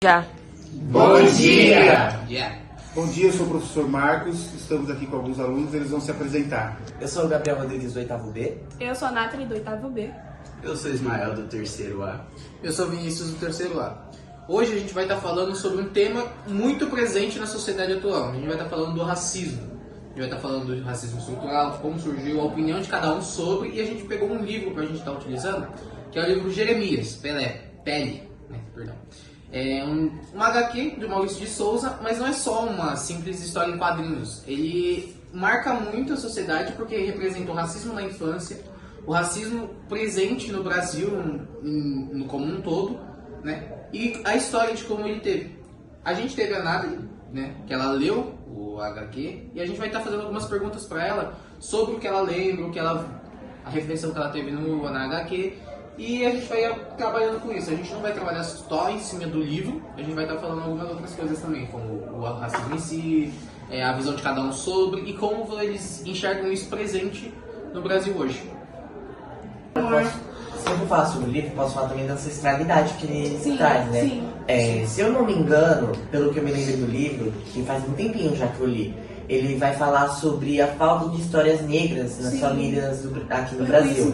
Já. Bom dia! Bom dia, eu sou o professor Marcos, estamos aqui com alguns alunos, eles vão se apresentar. Eu sou o Gabriel Rodrigues do 8º B. Eu sou a Nathalie do 8º B. Eu sou Ismael do 3º A. Eu sou Vinícius do 3º A. Hoje a gente vai estar falando sobre um tema muito presente na sociedade atual. A gente vai estar falando do racismo. A gente vai estar falando do racismo estrutural, como surgiu, a opinião de cada um sobre, e a gente pegou um livro para a gente estar utilizando, que é o livro Jeremias, Pele, né? Perdão. É um HQ do Maurício de Souza, mas não é só uma simples história em quadrinhos. Ele marca muito a sociedade porque representa o racismo na infância, o racismo presente no Brasil no como um todo, né? E a história de como ele teve. A gente teve a Nathalie, né? Que ela leu o HQ, e a gente vai estar fazendo algumas perguntas para ela sobre o que ela lembra, a reflexão que ela teve na HQ. E a gente vai trabalhando com isso. A gente não vai trabalhar só em cima do livro, a gente vai estar falando algumas outras coisas também, como o racismo em si, a visão de cada um sobre, e como eles enxergam isso presente no Brasil hoje. Se eu não falar sobre o livro, posso falar também da ancestralidade que ele traz, né? Sim. Se eu não me engano, pelo que eu me lembro do livro, que faz um tempinho já que eu li, ele vai falar sobre a falta de histórias negras nas famílias aqui no Brasil.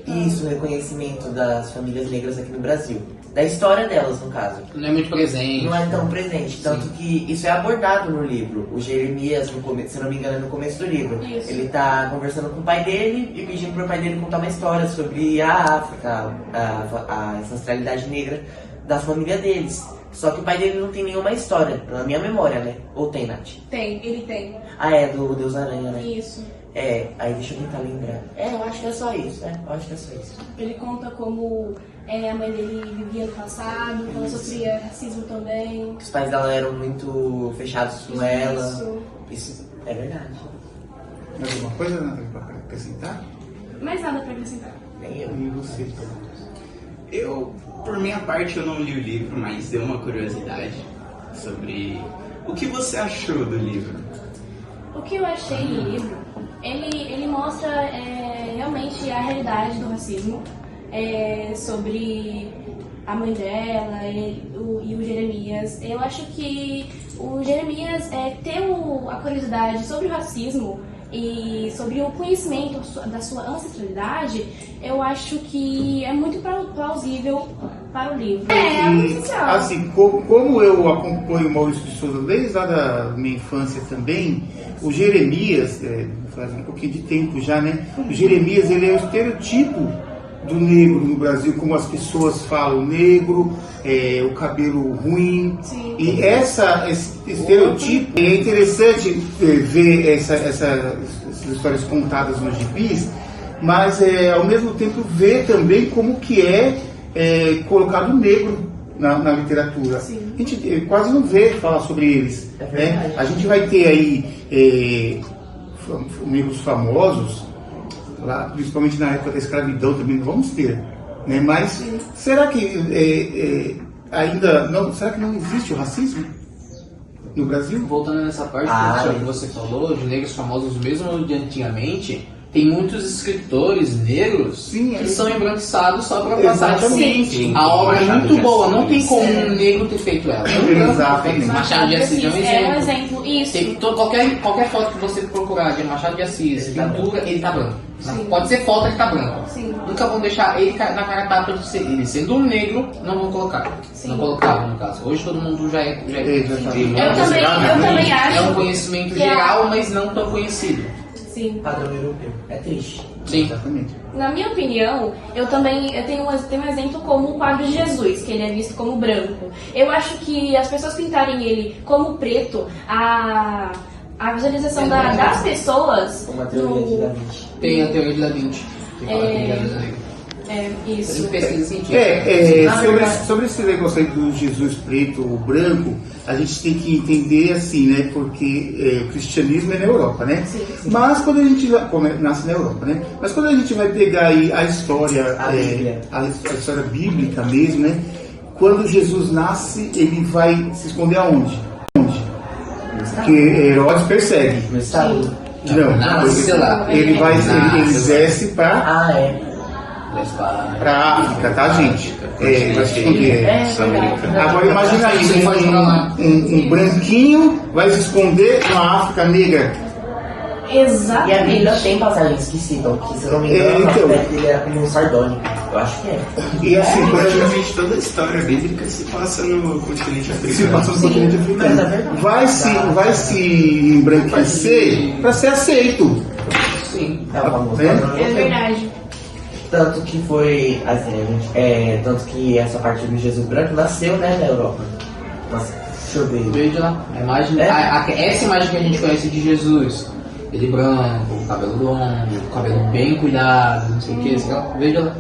Isso, o reconhecimento das famílias negras aqui no Brasil. Da história delas, no caso. Não é muito presente. Não é tão presente. Tanto que isso é abordado no livro. O Jeremias, se eu não me engano, no começo do livro. Isso. Ele tá conversando com o pai dele e pedindo pro pai dele contar uma história sobre a África, a ancestralidade negra da família deles. Só que o pai dele não tem nenhuma história, na minha memória, né? Ou tem, Nath? Ele tem. Ah, é, do Deus Aranha, né? Isso. Aí deixa eu tentar lembrar. Eu acho que é só isso, eu acho que é só isso. Ele conta como a mãe dele vivia no passado, ela sofria racismo também. Os pais dela eram muito fechados com ela. Isso. Isso é verdade. Mais alguma coisa, Nathalie, para acrescentar? Mais nada pra acrescentar. Nem eu. E você? Eu, por minha parte, eu não li o livro, mas deu uma curiosidade sobre o que você achou do livro. O que eu achei do livro, ele mostra realmente a realidade do racismo, sobre a mãe dela e o Jeremias. Eu acho que o Jeremias ter a curiosidade sobre o racismo e sobre o conhecimento da sua ancestralidade, eu acho que é muito plausível para o livro. É muito social. Assim, como eu acompanho o Maurício de Souza desde lá da minha infância também, o Jeremias, faz um pouquinho de tempo já, né? O Jeremias, ele é o estereotipo do negro no Brasil, como as pessoas falam, negro, o cabelo ruim. Sim. E esse estereotipo, é interessante ver essas histórias contadas nos gibis, mas ao mesmo tempo ver também como que é colocado o negro na literatura. Sim. A gente quase não vê falar sobre eles. Né? A gente vai ter aí negros famosos, lá, principalmente na época da escravidão também não vamos ter, né? Mas será que ainda não? Será que não existe o racismo no Brasil? Voltando nessa parte que você falou, de negros famosos mesmo de antigamente, tem muitos escritores negros que são embranquiçados só para passar de frente. A obra é muito boa, não tem como um negro ter feito ela. Exatamente. Machado de Assis é um exemplo. É um exemplo, isso. Tem qualquer foto que você procurar de Machado de Assis, pintura, ele tá branco. Sim. Pode ser foto, ele tá branco. Sim. Nunca vão deixar ele na cara tapa de ser ele. Sendo um negro, não vão colocar. Sim. Não colocavam, no caso. Hoje todo mundo já é. Eu também acho. É um conhecimento geral, mas não tão conhecido. Sim. Padrão europeu. É triste. Sim. Exatamente. Na minha opinião, eu tenho um exemplo como o quadro de Jesus, que ele é visto como branco. Eu acho que as pessoas pintarem ele como preto, a visualização das pessoas... Uma teoria de Da Vinci. Tem a teoria de Da Vinci. Isso. Pesquisa científica. Sobre esse negócio aí do Jesus preto ou branco, a gente tem que entender assim, né? Porque o cristianismo é na Europa, né? Sim. Mas quando a gente nasce na Europa, né? Mas quando a gente vai pegar aí a história, a história bíblica mesmo, né? Quando Jesus nasce, ele vai se esconder aonde? Porque Herodes persegue. No estado. Não, Nasce lá. ele desce para Para a África, tá, gente? Vai esconder. Agora imagina aí, um branquinho vai se esconder numa África negra. Exatamente. E a Bíblia tem passagens que citam, que se eu não me engano, então, a dele era como sardônica. Eu acho que é. E assim, Praticamente toda a história bíblica se passa no continente africano. se passa no continente africano. Vai se embranquecer para ser aceito. Sim. É uma música. É verdade. Tanto que foi, assim, tanto que essa parte do Jesus branco nasceu, né, na Europa. Nossa, deixa eu ver. Veja lá, a imagem, essa imagem que a gente conhece de Jesus, ele branco, cabelo longo, cabelo bem cuidado, não sei o que, veja lá.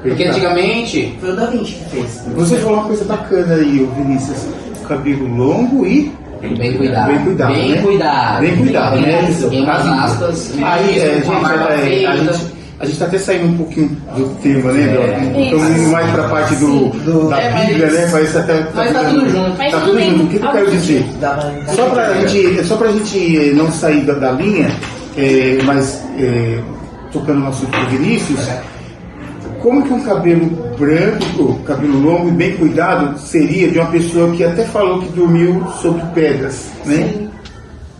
Porque antigamente... Foi o Da Vinci que fez. Você falou uma coisa bacana aí, Vinícius. Cabelo longo e Bem cuidado. Bem cuidado, Bem né? cuidado. Bem cuidado, né? Em umas aspas. Aí, a gente tá até saindo um pouquinho do tema, né? Estamos indo mais para a parte da Bíblia, né? Parece até. Mas tá tudo junto. Tá tudo junto. O que eu quero dizer? Só pra gente não sair da linha, mas tocando no assunto do Vinícius, como que um cabelo branco, cabelo longo e bem cuidado seria de uma pessoa que até falou que dormiu sobre pedras, né? Sim.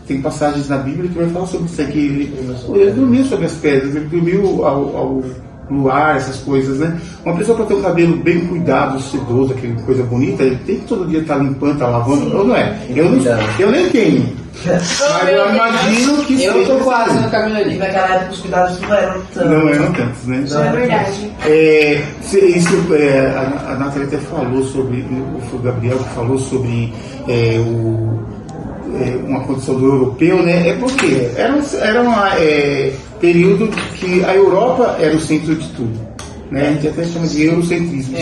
Tem passagens na Bíblia que vai falar sobre isso aqui. Ele dormiu sobre as pedras, ele dormiu ao luar, essas coisas, né? Uma pessoa para ter um cabelo bem cuidado, sedoso, aquela coisa bonita, ele tem que todo dia estar limpando, estar lavando, ou não é? Eu nem tenho. Mas eu imagino que eu tô quase no caminho ali. Naquela época os cuidados não eram tantos. Não eram tantos, né? Isso é verdade. A Natália até falou sobre, foi o Gabriel que falou sobre uma condição do europeu, né? É porque era um período que a Europa era o centro de tudo, né? A gente até chama de eurocentrismo.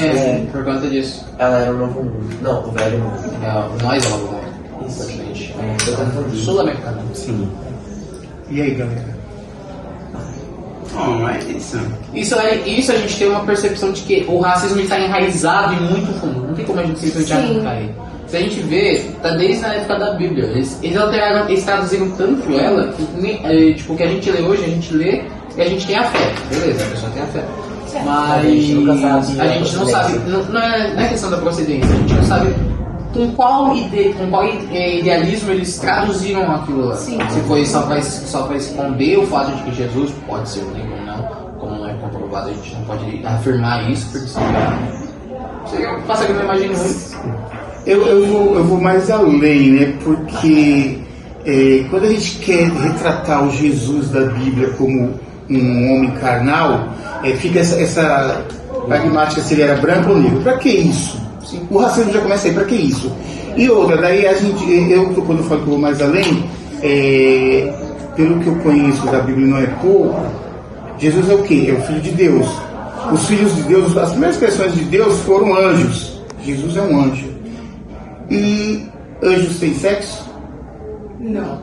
Por conta disso. Ela era o novo mundo. Não, o velho mundo. Nós é o novo mundo. Exatamente. Sul-americano. Sim. E aí, galera? Não é isso. Isso a gente tem uma percepção de que o racismo está enraizado e muito fundo. Não tem como a gente simplesmente arrancar ele. Se a gente vê, tá desde a época da Bíblia. Eles alteraram, eles traduziram tanto ela que tipo, o que a gente lê hoje, a gente lê e a gente tem a fé. Beleza, a pessoa tem a fé. Mas a gente não sabe, não é questão da procedência, a gente não sabe com qual idealismo eles traduziram aquilo lá. Sim. Se foi só para esconder o fato de que Jesus pode ser o livro ou não, como não é comprovado, a gente não pode afirmar isso, porque seria passa que eu não imagino muito. Eu vou mais além, né? Porque quando a gente quer retratar o Jesus da Bíblia como um homem carnal, fica essa pragmática se ele era branco ou negro. Para que isso? Sim. O racismo já começa aí, para que isso? E outra, daí quando eu falo que eu vou mais além, pelo que eu conheço da Bíblia não é pouco, Jesus é o quê? É o Filho de Deus. Os filhos de Deus, as primeiras expressões de Deus foram anjos. Jesus é um anjo. E anjos têm sexo? Não.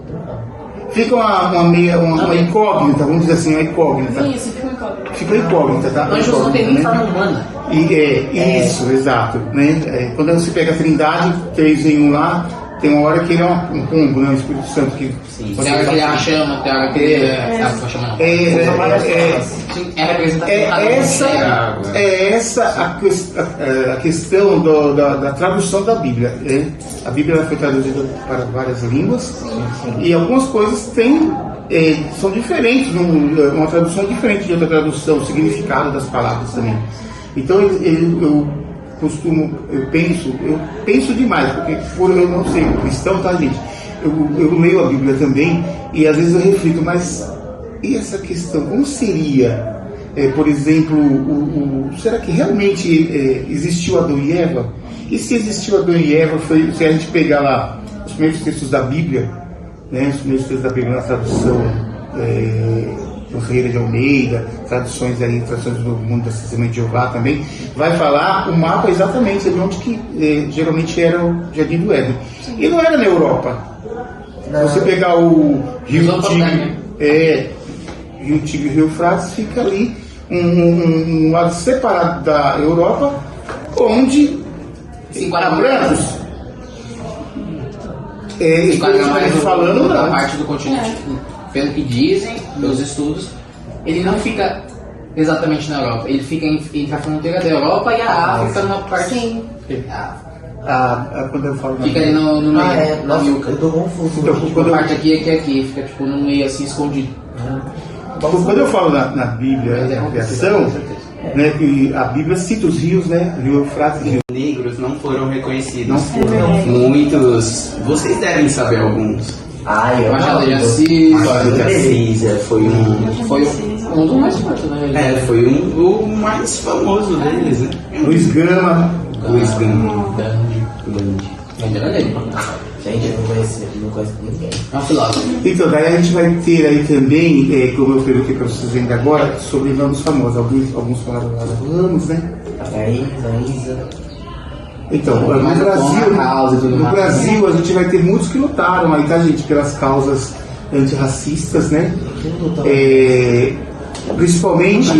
Fica uma incógnita, vamos dizer assim, uma incógnita. Isso, fica uma incógnita. Fica incógnita, tá? Anjos não tem nem forma humana. Isso, exato. Né? Quando você pega a Trindade, 3 em 1 lá, tem uma hora que ele é um pombo, né? O Espírito Santo que... Sim, tem hora que ele é uma chama, tem hora que ele é uma chama não. É representativo. Essa a questão da tradução da Bíblia. A Bíblia foi traduzida para várias línguas e algumas coisas são diferentes, uma tradução diferente de outra tradução, o significado das palavras também. Então eu penso demais, porque por eu não ser cristão, tá, gente? Eu leio a Bíblia também e às vezes eu reflito, mas e essa questão, como seria, por exemplo, será que realmente existiu Adão e Eva? E se existiu Adão e Eva, se a gente pegar lá os primeiros textos da Bíblia, né, os primeiros textos da Bíblia na tradução do Ferreira de Almeida, traduções do Mundo da Testemunha de Jeová também, vai falar o mapa exatamente de onde que geralmente era o Jardim do Éden. E não era na Europa. Você pegar o Rio Tigre, Rio Tigre e Rio Eufrates, fica ali um lado separado da Europa, onde brancos. Falando da parte do continente, pelo que dizem, pelos estudos, ele não fica exatamente na Europa. Ele fica entre a fronteira da Europa e a África, numa parte. Sim. Quando eu falo fica ali no meio, nossa, eu tô confuso. Então, tipo, a parte aqui é aqui, fica tipo no meio assim, escondido. Quando eu falo na Bíblia, na criação, né, que a Bíblia cita os rios, né? Rio Eufrates e Rio. Negros não foram reconhecidos. Não foram. Muitos. Vocês devem saber alguns. Eu Machado de Assis, Machado de Assis foi um dos mais fortes, né? Foi o mais famoso deles, né? Luiz Gama. Luiz Gama. Gandhi. Ainda era dele. Gente, eu não conheço ninguém. É um filósofo. Então, daí a gente vai ter aí também, como eu perguntei para vocês ainda agora, sobre nomes famosos. Alguns falaram lá da Ramos, né? A Isa. Então, no Brasil a gente vai ter muitos que lutaram aí, tá, gente, pelas causas antirracistas, né? Principalmente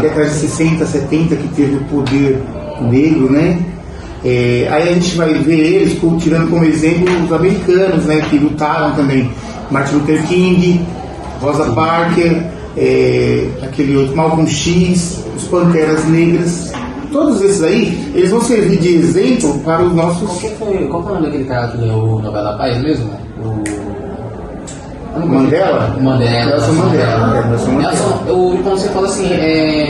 década de 60, 70, que teve o poder negro, né? Aí a gente vai ver eles tirando como exemplo os americanos, né, que lutaram também. Martin Luther King, Rosa Parks, aquele outro Malcolm X, os Panteras Negras. Todos esses aí, eles vão servir de exemplo para os nossos... Qual foi o nome daquele cara que deu o Nobel da Paz mesmo? Mandela? Nelson Mandela. Quando você fala assim,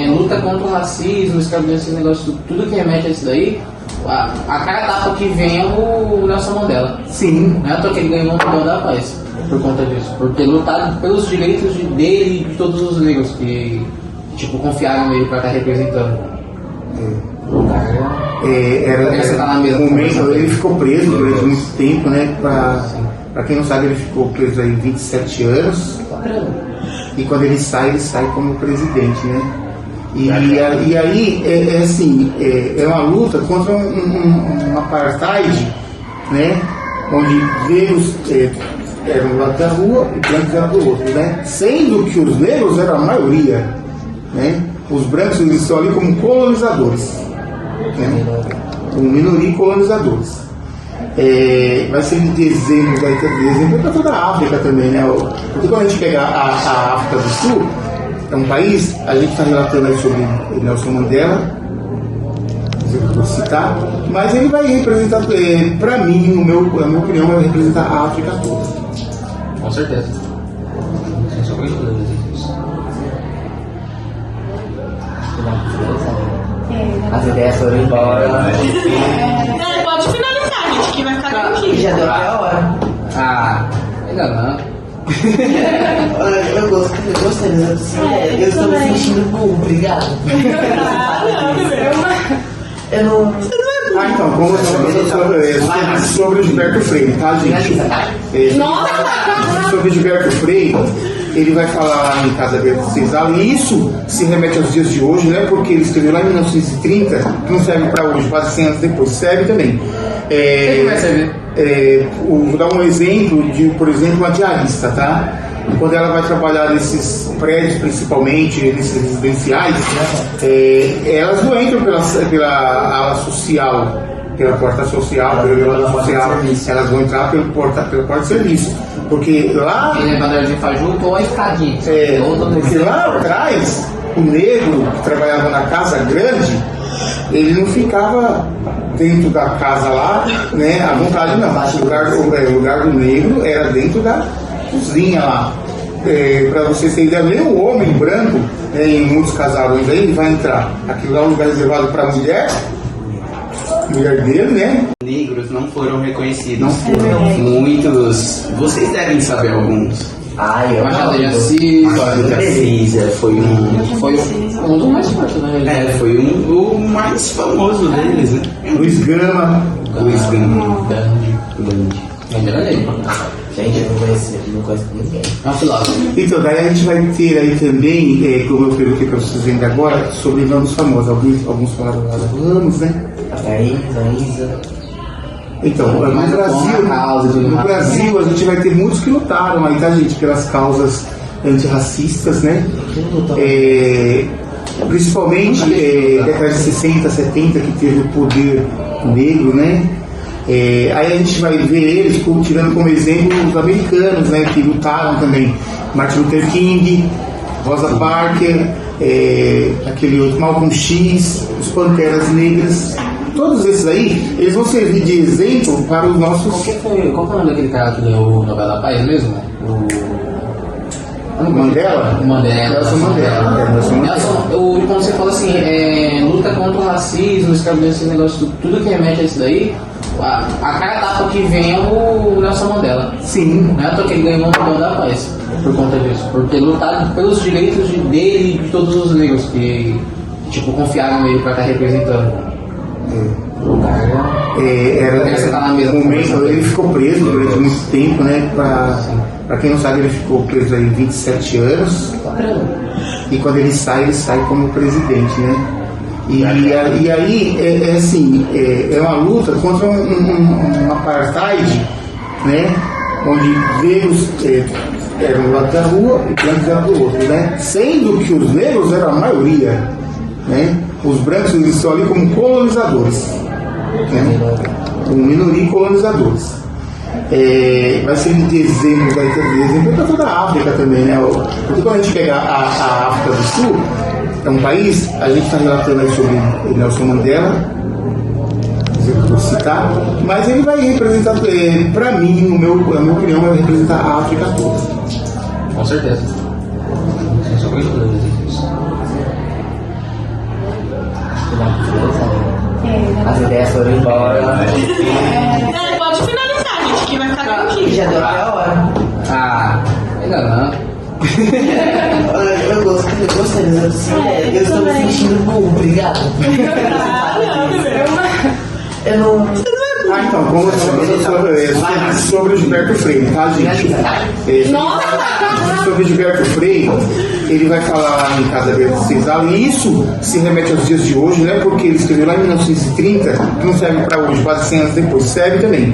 luta contra o racismo, escravidão, esses negócios, tudo que remete a isso daí, a cara tapa que vem é o Nelson Mandela. Sim. Não é à toa que ele ganhou o Nobel da Paz por conta disso. Porque lutaram pelos direitos dele e de todos os negros que confiaram nele para estar representando. Era um momento, ele ficou preso durante muito tempo, né? Para quem não sabe, ele ficou preso aí 27 anos. E quando ele sai como presidente, né? E aí, é uma luta contra um apartheid, né? Onde negros eram do lado da rua e brancos eram do outro, né? Sendo que os negros eram a maioria, né? Os brancos eles estão ali como colonizadores, né? Como minoria colonizadores. Vai ser de exemplo para toda a África também, né? Porque quando a gente pega a África do Sul, é um país, a gente está relatando aí sobre Nelson Mandela, eu vou citar, mas ele vai representar, para mim, na minha opinião, vai representar a África toda. Com certeza. Sem sombra de dúvida. As ideias foram embora. Pode finalizar, gente, que vai ficar tranquilo. Já deu até a hora. Ainda não. Eu gostei dessa pessoa. Eu estou me sentindo bom, obrigado. Eu não. Então, como sobre o Gilberto Freire, tá, gente? Sobre o Gilberto Freire, ele vai falar em Casa Verde de Senzala, e isso se remete aos dias de hoje, né? Porque ele escreveu lá em 1930, que não serve para hoje, quase 100 anos depois, serve também. Quem vai servir? Vou dar um exemplo de, por exemplo, uma diarista, tá? Quando ela vai trabalhar nesses prédios, principalmente, nesses residenciais, elas não entram pela ala social, pela porta social, pela ala social, elas vão entrar pela porta de serviço. Porque lá... Ele é bandeira de fajuto ou a escadinha. Porque lá atrás, o negro que trabalhava na casa grande, ele não ficava dentro da casa lá, né, à vontade não. O lugar do negro era dentro da cozinha lá. Para vocês terem ideia, nem o homem branco, em muitos casarões aí, ele vai entrar. Aquilo lá é um lugar reservado para a mulher dele, né? Negros não foram reconhecidos. Não foram. Muitos. Vocês devem saber alguns. Machado de Assis. Machado de Assis foi um dos mais fortes, né? Foi o mais famoso deles, né? Luiz Gama. Luiz Gama. Gandhi. Ainda era dele. Gente, eu não conheço ninguém. É um filósofo. Então, daí a gente vai ter aí também, como eu perguntei para vocês ainda agora, sobre nomes famosos. Alguns falaram lá da Ramos, né? A Isa. Então, no Brasil a gente vai ter muitos que lutaram aí, tá, gente, pelas causas antirracistas, né? Principalmente década de 60, 70, que teve o poder negro, né? Aí a gente vai ver eles tirando como exemplo os americanos, né, que lutaram também. Martin Luther King, Rosa Parks, aquele outro Malcolm X, os Panteras Negras, todos esses aí, eles vão servir de exemplo para os nossos... Qual foi o nome daquele cara que ganhou o Nobel da Paz mesmo? O Mandela? O Mandela. Nelson Mandela. Quando você fala assim, luta contra o racismo, escravidão, esse negócio, tudo que remete a isso daí, a cara tapa que vem é o Nelson Mandela. Sim. Não é à toa que ele ganhou o Nobel da Paz por conta disso. Porque lutar pelos direitos dele e de todos os negros que, tipo, confiaram nele pra estar representando. O cara ele ficou preso durante muito tempo, né? Pra quem não sabe, ele ficou preso aí 27 anos. E quando ele sai como presidente, né? E aí, assim, é uma luta contra um apartheid, né? Onde negros eram do lado da rua e brancos eram do outro, né? Sendo que os negros eram a maioria, né? Os brancos eles estão ali como colonizadores, né? Uma minoria colonizadores. Vai ser de exemplo, vai ter de exemplo para toda a África também, né? Porque quando a gente pega a África do Sul, é um país, a gente está relatando aí sobre Nelson Mandela, eu vou citar, mas ele vai representar, para mim, na minha opinião, vai representar a África toda. Com certeza. As ideias foram embora. Pode finalizar, gente, que vai ficar tranquilo. Já deu até a hora. Ainda não. Eu gostei dessa ideia. Eu estou me sentindo bom, obrigado. Eu não. Então, como sobre o Gilberto Freire, tá, gente? Sobre o Gilberto Freire, ele vai falar lá em Casa Verde Central, e isso se remete aos dias de hoje, né? Porque ele escreveu lá em 1930, que não serve para hoje, quase 100 anos depois, serve também.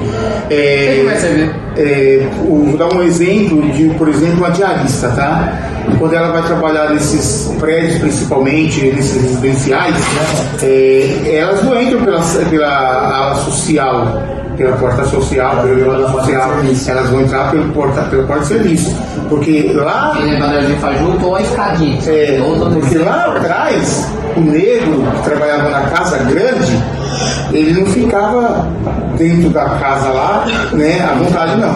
Vou dar um exemplo de, por exemplo, uma diarista, tá? Quando ela vai trabalhar nesses prédios, principalmente, nesses residenciais, elas não entram pela ala social, pela porta social, pela ala social, elas vão entrar pela porta de serviço. Porque lá. Porque lá atrás, o negro que trabalhava na casa grande, ele não ficava dentro da casa lá, né, à vontade, não.